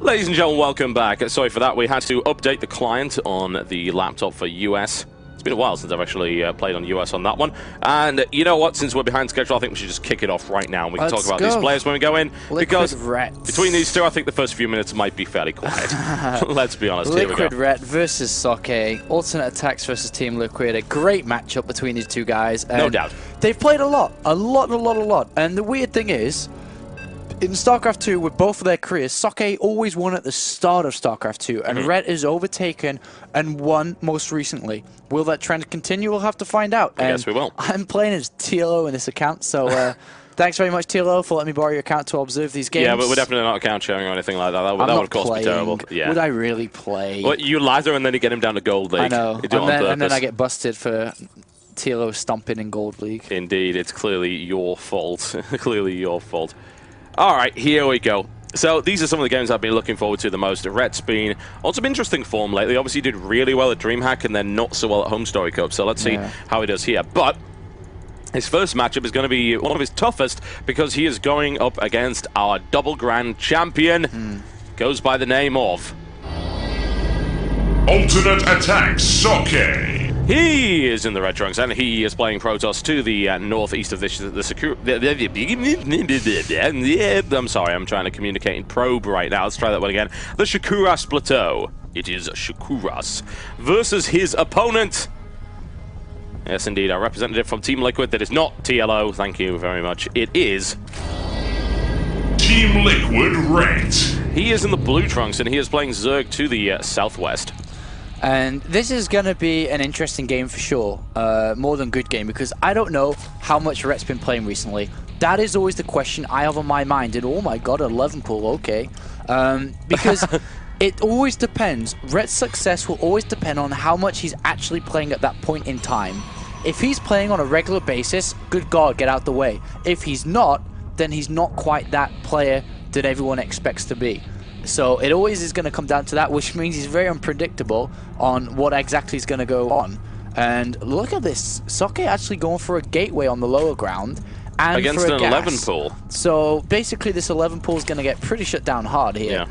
Ladies and gentlemen, welcome back. Sorry for that, we had to update the client on the laptop for US. It's been a while since I've actually played on US on that one. And you know what, since we're behind schedule, I think we should just kick it off right now. And we can talk about these players when we go in. Because Rett. between these two, I think the first few minutes might be fairly quiet. Let's be honest, here we go. Liquid Rett versus Socke. Alternate Attacks versus Team Liquid. A great matchup between these two guys. And no doubt. They've played a lot. And the weird thing is, in StarCraft 2, with both of their careers, Socke always won at the start of StarCraft 2, and Rett is overtaken and won most recently. Will that trend continue? We'll have to find out. I guess we will. I'm playing as TLO in this account, so thanks very much, TLO, for letting me borrow your account to observe these games. Yeah, but we're definitely not account sharing or anything like that. That would, of course, be terrible. Yeah. Would I really play? Well, you lather and then you get him down to Gold League. I know. And then I get busted for TLO stomping in Gold League. Indeed, it's clearly your fault. Clearly your fault. All right, here we go. So these are some of the games I've been looking forward to the most. Rett's been on some interesting form lately. Obviously, he did really well at DreamHack and then not so well at Home Story Cup. So let's see how he does here. But his first matchup is going to be one of his toughest because he is going up against our double grand champion. Goes by the name of Alternate Attacks Socke. He is in the red trunks, and he is playing Protoss to the northeast of the I'm sorry, I'm trying to communicate in probe right now. Let's try that one again. The Shakuras Plateau. It is Shakuras versus his opponent. Yes, indeed, our representative from Team Liquid that is not TLO. Thank you very much. It is Team Liquid Rett. He is in the blue trunks, and he is playing Zerg to the southwest. And this is going to be an interesting game for sure, more than good game, because I don't know how much Rett's been playing recently. That is always the question I have on my mind, and oh my god, 11 pool, okay. Because it always depends. Rett's success will always depend on how much he's actually playing at that point in time. If he's playing on a regular basis, good god, get out the way. If he's not, then he's not quite that player that everyone expects to be. So it always is going to come down to that, which means he's very unpredictable on what exactly is going to go on. And look at this, Socke actually going for a gateway on the lower ground and against for a an gas. 11 pool. So basically this 11 pool is going to get pretty shut down hard here.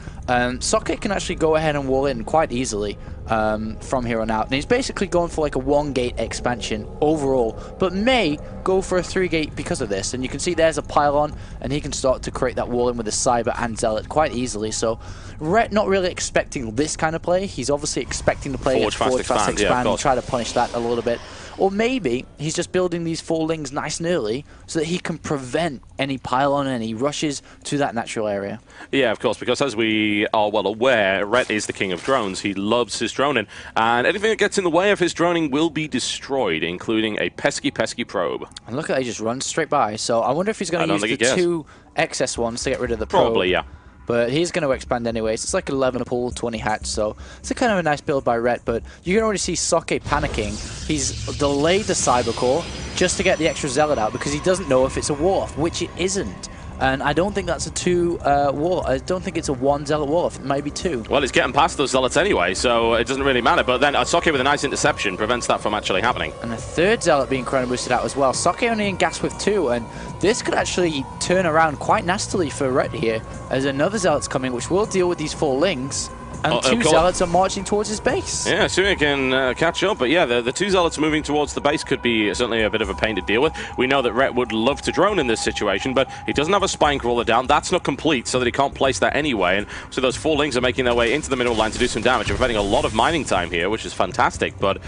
Socke can actually go ahead and wall in quite easily from here on out. And he's basically going for like a 1-gate expansion overall, but may go for a 3-gate because of this. And you can see there's a pylon, and he can start to create that wall in with the Cyber and Zealot quite easily. So Rett not really expecting this kind of play. He's obviously expecting to play forward, fast, expand, and try to punish that a little bit. Or maybe he's just building these 4 lings nice and early so that he can prevent any pylon and any rushes to that natural area. Yeah, of course, because as we are well aware, Rett is the king of drones. He loves his droning, and anything that gets in the way of his droning will be destroyed, including a pesky, pesky probe. And look at that, he just runs straight by. So I wonder if he's going to use the 2 excess ones to get rid of the probe. Probably, yeah. But he's going to expand anyways. It's like 11 pool, 20 hatch, so it's a kind of a nice build by Rett. But you can already see Socke panicking. He's delayed the Cyber Core just to get the extra Zealot out because he doesn't know if it's a Wall-Off, which it isn't. And I don't think that's a 2 wall. I don't think it's a 1 Zealot Wall-Off. It might be 2. Well, it's getting past those Zealots anyway, so it doesn't really matter. But then Socke with a nice interception prevents that from actually happening. And a 3rd Zealot being chrono boosted out as well. Socke only in gas with 2, and this could actually turn around quite nastily for Rett here, as another Zealot's coming, which will deal with these 4 lings. And 2 Zealots are marching towards his base. Yeah, assuming he can catch up. But yeah, the 2 Zealots moving towards the base could be certainly a bit of a pain to deal with. We know that Rett would love to drone in this situation, but he doesn't have a spine crawler down. That's not complete, so that he can't place that anyway. And so those 4 lings are making their way into the mineral line to do some damage. We're preventing a lot of mining time here, which is fantastic. But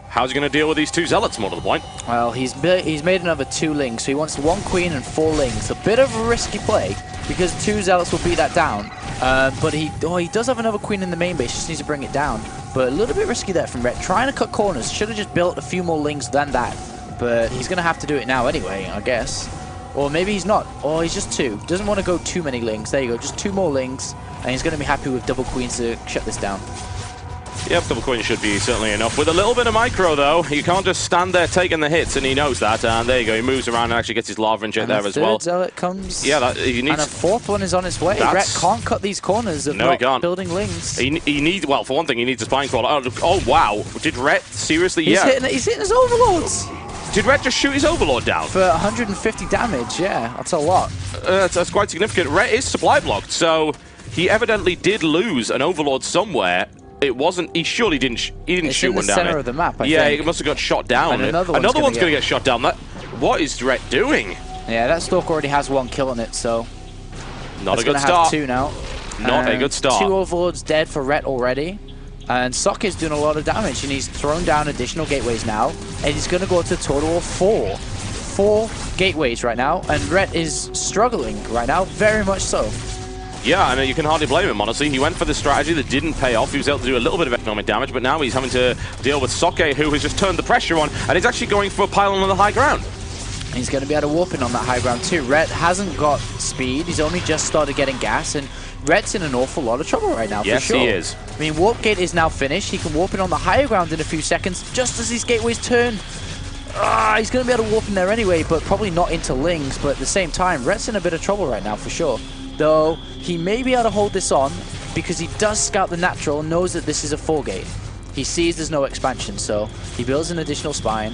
how's he going to deal with these 2 Zealots, more to the point? Well, he's made another 2 lings, so he wants 1 queen and 4 lings. A bit of a risky play, because 2 Zealots will beat that down. But he does have another queen in the main base, just needs to bring it down. But a little bit risky there from Rett, trying to cut corners. Should have just built a few more lings than that. But he's going to have to do it now anyway, I guess. Or maybe he's not. Or he's just 2. Doesn't want to go too many lings. There you go, just 2 more lings. And he's going to be happy with double queens to shut this down. Yep, double queen should be certainly enough. With a little bit of micro, though, you can't just stand there taking the hits, and he knows that. And there you go, he moves around and actually gets his lava inject there as well. And a 3rd Zealot comes. Yeah, he needs. And a 4th one is on its way. Rett can't cut these corners of not building lings. He needs, well, for one thing, he needs a spine crawler. Oh wow, did Rett seriously? He's hitting his overlords. Did Rett just shoot his overlord down? For 150 damage, yeah, that's a lot. That's quite significant. Rett is supply blocked, so he evidently did lose an Overlord somewhere. It wasn't. He surely didn't. He didn't shoot one down. It's in the center of the map. I yeah, think. he must have got shot down. And another one's going to get shot down. What is Rett doing? Yeah, that Stalker already has one kill on it, so not a good have start. 2 now. Not a good start. 2 Overlords dead for Rett already. And Socke is doing a lot of damage, and he's thrown down additional gateways now. And he's going to go to a total of 4. 4 gateways right now, and Rett is struggling right now, very much so. Yeah, and you can hardly blame him, honestly. He went for the strategy that didn't pay off. He was able to do a little bit of economic damage, but now he's having to deal with Socke, who has just turned the pressure on, and he's actually going for a pylon on the high ground. He's going to be able to warp in on that high ground too. Rett hasn't got speed. He's only just started getting gas, and Rett's in an awful lot of trouble right now, yes, for sure. Yes, he is. I mean, warp gate is now finished. He can warp in on the higher ground in a few seconds, just as these gateways turn. He's going to be able to warp in there anyway, but probably not into Lings. But at the same time, Rett's in a bit of trouble right now, for sure. Though, he may be able to hold this on, because he does scout the natural and knows that this is a 4 gate. He sees there's no expansion, so he builds an additional spine.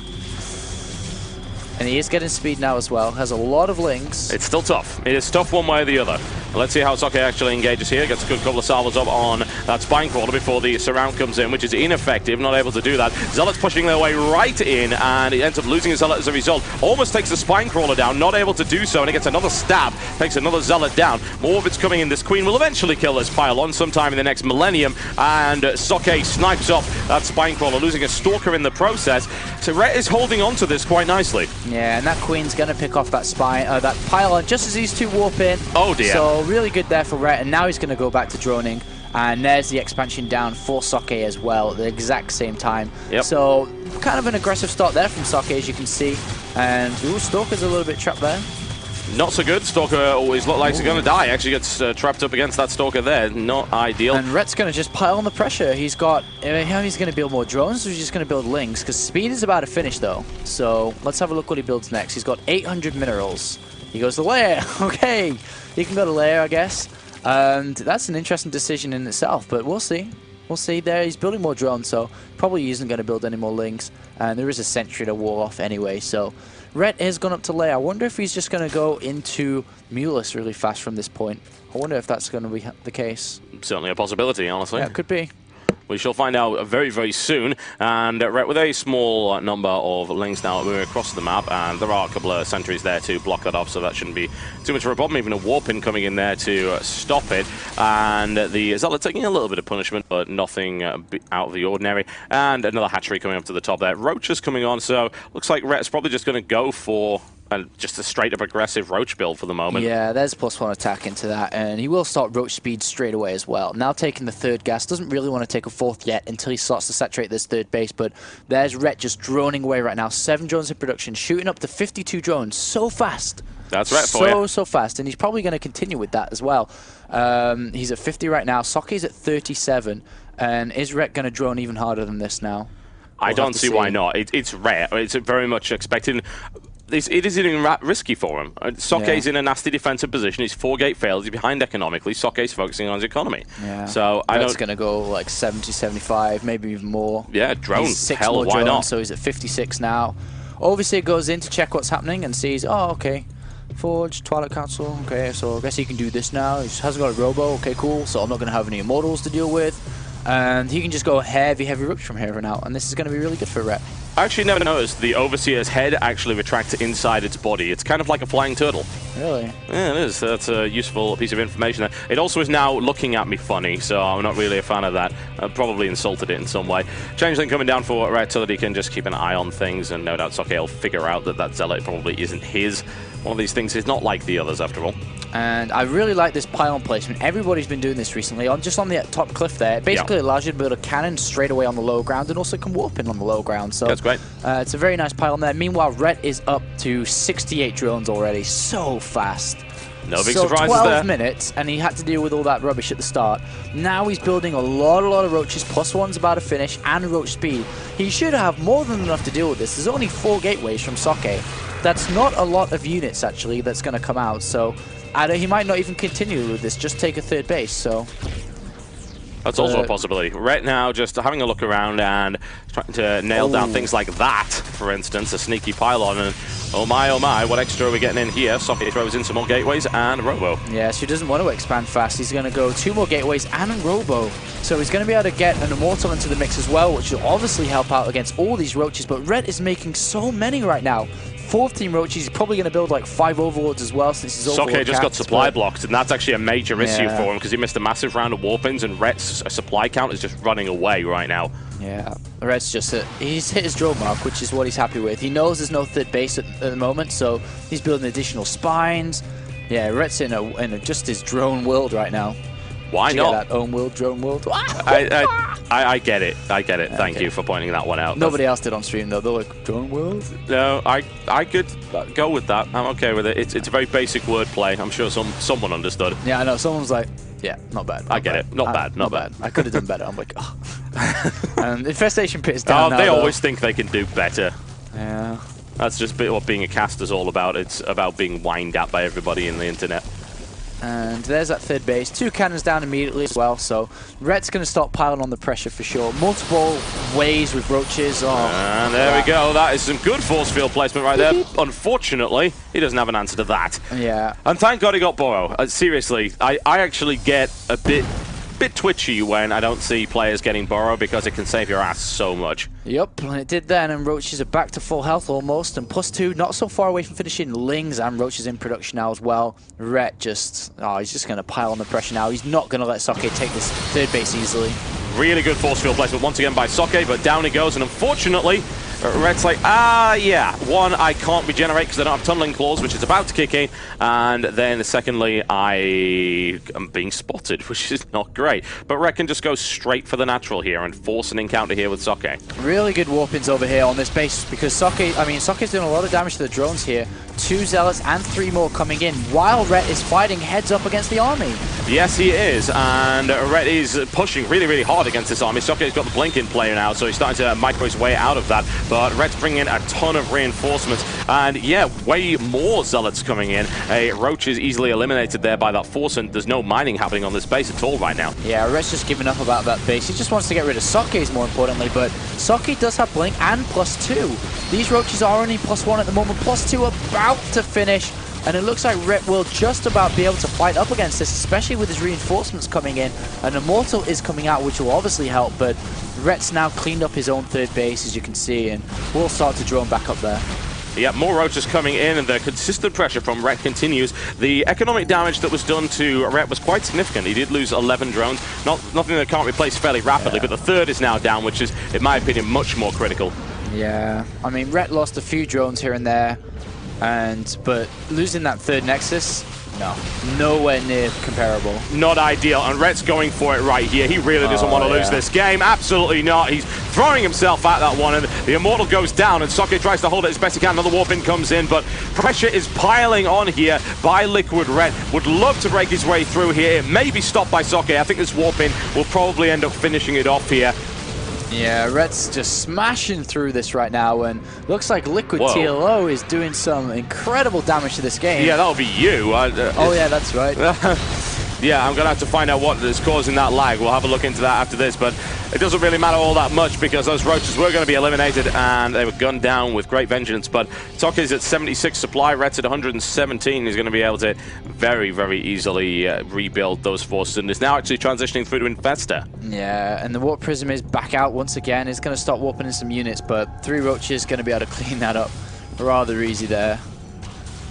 And he is getting speed now as well. Has a lot of Lings. It's still tough. It is tough one way or the other. Let's see how Socke actually engages here. Gets a good couple of salvos up on that spine crawler before the surround comes in, which is ineffective. Not able to do that. Zealot's pushing their way right in, and he ends up losing a Zealot as a result. Almost takes the spine crawler down. Not able to do so, and he gets another stab. Takes another Zealot down. More of it's coming in. This Queen will eventually kill this pylon sometime in the next millennium, and Socke snipes up that spine crawler, losing a Stalker in the process. So Rett is holding on to this quite nicely. Yeah, and that Queen's going to pick off that spine, that pylon, just as these 2 warp in. Oh dear. So really good there for Rett, and now he's going to go back to droning. And there's the expansion down for Socke as well at the exact same time. Yep. So kind of an aggressive start there from Socke, as you can see. And Stalker's a little bit trapped there. Not so good. Stalker always looked like he's going to die. Actually gets trapped up against that Stalker there. Not ideal. And Rett's going to just pile on the pressure. He's got, he's going to build more drones, or he's just going to build Lings, because speed is about to finish though. So let's have a look what he builds next. He's got 800 minerals. He goes to lair. Okay, he can go to lair, I guess. And that's an interesting decision in itself, but we'll see. We'll see there. He's building more drones, so probably isn't going to build any more Lings. And there is a sentry to wall off anyway, so Rett has gone up to lair. I wonder if he's just going to go into Mulus really fast from this point. I wonder if that's going to be the case. Certainly a possibility, honestly. Yeah, it could be. We shall find out very, very soon. And Rett with a small number of Lings now moving across the map, and there are a couple of sentries there to block that off, so that shouldn't be too much of a problem. Even a warp-in coming in there to stop it. And the Zealot taking a little bit of punishment, but nothing out of the ordinary. And another hatchery coming up to the top there. Roach is coming on, so looks like Rett's probably just going to go for just a straight-up aggressive Roach build for the moment. Yeah, there's +1 attack into that, and he will start Roach speed straight away as well. Now taking the 3rd gas, doesn't really want to take a 4th yet until he starts to saturate this 3rd base, but there's Rett just droning away right now. 7 drones in production, shooting up to 52 drones so fast. That's Rett for you. So fast, and he's probably going to continue with that as well. He's at 50 right now, Socke's at 37, and is Rett going to drone even harder than this now? I don't see why not. It's Rett. It's very much expected. It isn't even risky for him. Socke's in a nasty defensive position. He's 4-gate failed. He's behind economically. Socke's focusing on his economy. Yeah. So I don't. Rett's going to go like 70, 75, maybe even more. Yeah, drones. 6 Hell, more why drones, not? so he's at 56 now. Obviously, it goes in to check what's happening and sees, oh, okay, Forge, Twilight Council, okay, so I guess he can do this now. He hasn't got a Robo, okay, cool, so I'm not going to have any Immortals to deal with. And he can just go heavy Roach from here on out, and this is going to be really good for Rett. I actually never noticed the Overseer's head actually retracts inside its body. It's kind of like a flying turtle. Really? Yeah, it is. That's a useful piece of information there. It also is now looking at me funny, so I'm not really a fan of that. I probably insulted it in some way. Changeling coming down for Rett so that he can just keep an eye on things, and no doubt Socke will figure out that that Zealot probably isn't his. One of these things is not like the others, after all. And I really like this pylon placement. Everybody's been doing this recently. Just on the top cliff there, it basically allows you to build a cannon straight away on the low ground, and also can warp in on the low ground. So that's great. It's a very nice pylon there. Meanwhile, Rett is up to 68 drones already. So fast. No big so surprises 12 there. minutes, and he had to deal with all that rubbish at the start. Now he's building a lot of Roaches. +1's about to finish, and Roach speed. He should have more than enough to deal with this. There's only 4 gateways from Socke. That's not a lot of units, actually, that's going to come out. So he might not even continue with this, just take a 3rd base. So That's also a possibility. Rett now just having a look around and trying to nail down things like that, for instance, a sneaky pylon. And oh my, what extra are we getting in here? Socke throws in some more gateways and Robo. Yes, he doesn't want to expand fast. He's going to go 2 more gateways and Robo. So he's going to be able to get an Immortal into the mix as well, which will obviously help out against all these Roaches. But Rett is making so many right now. 4th team Roach, he's probably going to build like 5 Overlords as well since he's Socke just got supply blocked, and that's actually a major issue for him because he missed a massive round of warpins, and Rett's supply count is just running away right now. Yeah, Rett's just he's hit his drone mark, which is what he's happy with. He knows there's no 3rd base at the moment, so he's building additional spines. Yeah, Rett's in just his drone world right now. Why not? That own world, drone world. I get it. I get it. Thank you for pointing that one out. Nobody else did on stream though. They're like, drone world? No, I could go with that. I'm okay with it. It's a very basic wordplay. I'm sure someone understood. Yeah, I know. Someone's like, yeah, not bad. I get it. Not bad. Not bad. I could have done better. I'm like, oh. Infestation Pit is down now, they always think they can do better. Yeah. That's just what being a caster's all about. It's about being whined at by everybody in the internet. And there's that 3rd base. 2 cannons down immediately as well, so Rett's going to start piling on the pressure for sure. Multiple ways with Roaches. Oh, and there we go. That is some good force field placement right there. Unfortunately, he doesn't have an answer to that. Yeah. And thank God he got Burrow. Seriously, I actually get a bit twitchy when I don't see players getting Burrow because it can save your ass so much. Yep, and it did then, and Roaches are back to full health almost, and +2, not so far away from finishing. Lings and Roaches in production now as well. Rett he's just going to pile on the pressure now. He's not going to let Socke take this 3rd base easily. Really good force field placement once again by Socke, but down he goes, and unfortunately, Rett's like, yeah, 1, I can't regenerate because I don't have Tunneling Claws, which is about to kick in, and then secondly, I am being spotted, which is not great. But Rett can just go straight for the natural here and force an encounter here with Socke. Really good warpins over here on this base because Socke's doing a lot of damage to the drones here. 2 Zealots and 3 more coming in while Rett is fighting heads up against the army. Yes, he is, and Rett is pushing really, really hard against this army. Socke's got the blink in play now, so he's starting to micro his way out of that. But Rett's bringing in a ton of reinforcements, and yeah, way more Zealots coming in. A Roach is easily eliminated there by that force, and there's no mining happening on this base at all right now. Yeah, Rett's just giving up about that base. He just wants to get rid of Socke's more importantly, but Socke does have blink and +2. These Roaches are only +1 at the moment, +2 about to finish. And it looks like Rett will just about be able to fight up against this, especially with his reinforcements coming in. An Immortal is coming out, which will obviously help, but Rett's now cleaned up his own 3rd base, as you can see, and we'll start to drone back up there. Yeah, more Roaches coming in, and the consistent pressure from Rett continues. The economic damage that was done to Rett was quite significant. He did lose 11 drones. Nothing that can't replace fairly rapidly, but the 3rd is now down, which is, in my opinion, much more critical. Yeah, I mean, Rett lost a few drones here and there, but losing that 3rd Nexus, no, nowhere near comparable. Not ideal, and Rett's going for it right here. He really doesn't want to lose this game. Absolutely not. He's throwing himself at that one, and the Immortal goes down, and Socke tries to hold it as best he can. Another warp in comes in, but pressure is piling on here by Liquid Rett. Would love to break his way through here. It may be stopped by Socke. I think this warp in will probably end up finishing it off here. Yeah, Rett's just smashing through this right now, and looks like Liquid TLO is doing some incredible damage to this game. Yeah, that'll be you. Oh yeah, that's right. Yeah, I'm going to have to find out what is causing that lag. We'll have a look into that after this, but it doesn't really matter all that much because those Roaches were going to be eliminated and they were gunned down with great vengeance. But Socke's at 76 supply, Rett's at 117. He's going to be able to very, very easily rebuild those forces, and is now actually transitioning through to Infesta. Yeah, and the Warp Prism is back out once again. It's going to start warping in some units, but 3 Roaches going to be able to clean that up rather easy there.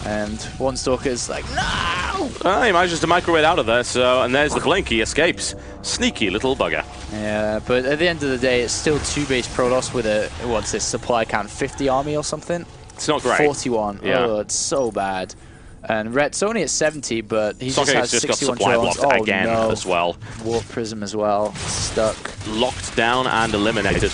And one Stalker's like, no! He manages to microwave out of there, and there's the blink. He escapes. Sneaky little bugger. Yeah, but at the end of the day, it's still 2 base Protoss with a, what's this, supply count, 50 army or something? It's not great. 41. Yeah. Oh, it's so bad. And Rett's only at 70, but he just has 61 got supply drones. blocked again as well. Warp Prism as well. Stuck. Locked down and eliminated.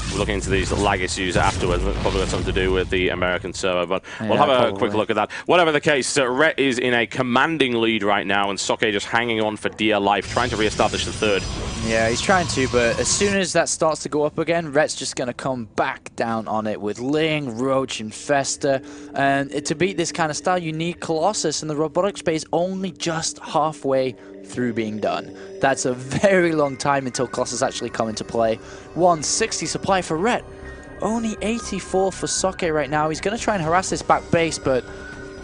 We'll look into these lag issues afterwards. It's probably got something to do with the American server, but we'll have a quick look at that. Whatever the case, Rett is in a commanding lead right now, and Socke just hanging on for dear life, trying to re-establish the 3rd. Yeah, he's trying to, but as soon as that starts to go up again, Rett's just going to come back down on it with Ling, Roach, Infesta. And to beat this kind of style, you need Colossus, and the robotic space only just halfway through being done. That's a very long time until Colossus actually come into play. 160 supply for Rett. Only 84 for Socke right now. He's going to try and harass this back base, but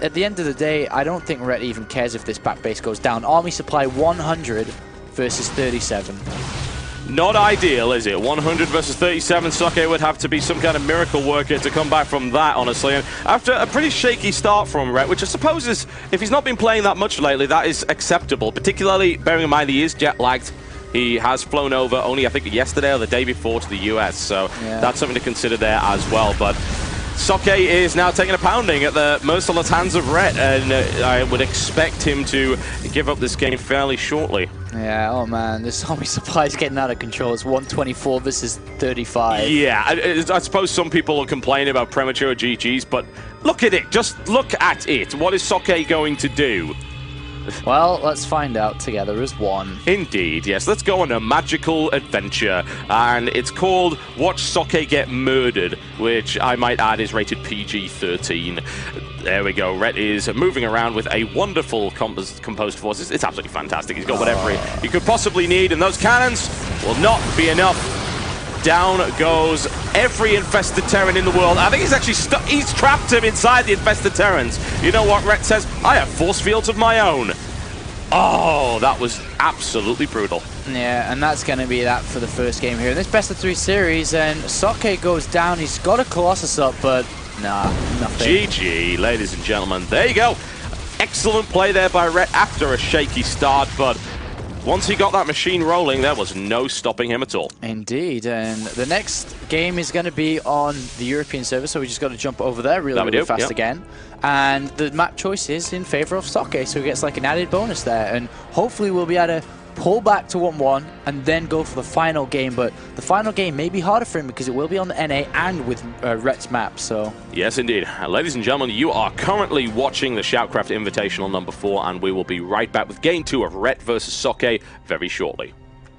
at the end of the day, I don't think Rett even cares if this back base goes down. Army supply 100 versus 37. Not ideal, is it? 100 versus 37. Socke would have to be some kind of miracle worker to come back from that, honestly. And after a pretty shaky start from Rett, which I suppose is, if he's not been playing that much lately, that is acceptable. Particularly bearing in mind he is jet-lagged. He has flown over only, I think, yesterday or the day before to the US. So that's something to consider there as well. But Socke is now taking a pounding at the merciless hands of Rett, and I would expect him to give up this game fairly shortly. Yeah, oh man, this army supply is getting out of control. It's 124 versus 35. Yeah, I suppose some people are complaining about premature GGs, but look at it. Just look at it. What is Socke going to do? Well, let's find out together as one. Indeed, yes. Let's go on a magical adventure, and it's called Watch Socke Get Murdered, which I might add is rated PG-13. There we go. Rett is moving around with a wonderful composed force. It's absolutely fantastic. He's got whatever he could possibly need, and those cannons will not be enough. Down goes every infested Terran in the world. I think he's actually he's trapped him inside the infested Terrans. You know what Rett says? I have force fields of my own. Oh, that was absolutely brutal. Yeah, and that's going to be that for the first game here in this best-of-3 series. And Socke goes down. He's got a Colossus up, but nah, nothing. GG, ladies and gentlemen. There you go. Excellent play there by Rett after a shaky start, but once he got that machine rolling, there was no stopping him at all. Indeed, and the next game is going to be on the European server, so we just got to jump over there really fast again. And the map choice is in favor of Socke, so he gets like an added bonus there, and hopefully we'll be able to pull back to 1-1 and then go for the final game. But the final game may be harder for him because it will be on the NA and with Rett's map. So yes, indeed. Ladies and gentlemen, you are currently watching the SHOUTcraft Invitational number 4, and we will be right back with Game 2 of Rett versus Socke very shortly.